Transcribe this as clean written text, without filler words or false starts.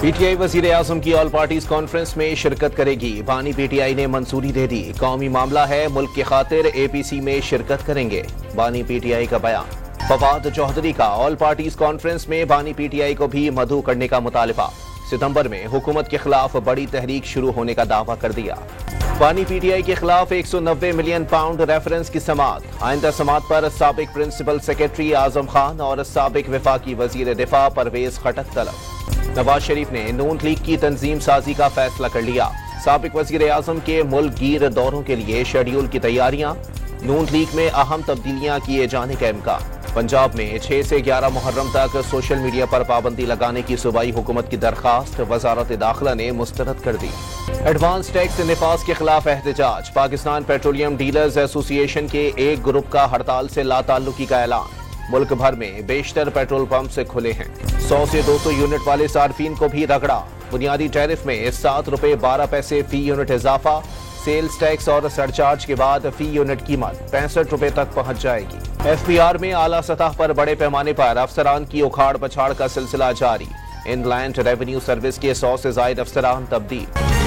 PTI वजीर आजम की all parties conference में शिरकत करेगी। बानी पीटीआई ने मंजूरी दे दी। कौमी मामला है, मुल्क की खातिर एपीसी में शिरकत करेंगे। बानी पीटीआई का बयान। फवाद चौधरी का ऑल पार्टीज कॉन्फ्रेंस में बानी पीटीआई को भी मदऊ करने का मुतालबा। सितंबर में हुकूमत के खिलाफ बड़ी तहरीक शुरू होने का दावा कर दिया। बानी पीटीआई के खिलाफ 190 मिलियन पाउंड रेफरेंस की समाअत। आइंदा समाअत पर साबिक प्रिंसिपल सेक्रेटरी आजम खान और साबिक वफाकी वजीर दिफा परवेज खटक तलब। नवाज शरीफ ने नून लीग की तंजीम साजी का फैसला कर लिया। साबिक वजीर आजम के मुल्क गिर दौरों के लिए शेड्यूल की तैयारियां। नून लीग में अहम तब्दीलियां किए जाने का इम्कान। पंजाब में 6 से 11 मुहर्रम तक सोशल मीडिया पर पाबंदी लगाने की सूबाई हुकूमत की दरखास्त वजारत दाखिला ने मुस्तरद कर दी। एडवांस टैक्स निफाज के खिलाफ एहतजाज। पाकिस्तान पेट्रोलियम डीलर्स एसोसिएशन के एक ग्रुप का हड़ताल से लाताल्लुकी का ऐलान। मुल्क भर में बेशतर पेट्रोल पंप से खुले हैं। 100 से 200 यूनिट वाले सार्फिन को भी रगड़ा। बुनियादी टैरिफ में 7 रुपए 12 पैसे फी यूनिट इजाफा। सेल्स टैक्स और सरचार्ज के बाद फी यूनिट कीमत 65 रुपए तक पहुंच जाएगी। एफपीआर में आला सतह पर बड़े पैमाने पर अफसरान की उखाड़ पछाड़ का सिलसिला जारी। इनलैंड रेवेन्यू सर्विस के 100 से ज्यादा अफसरान तब्दील।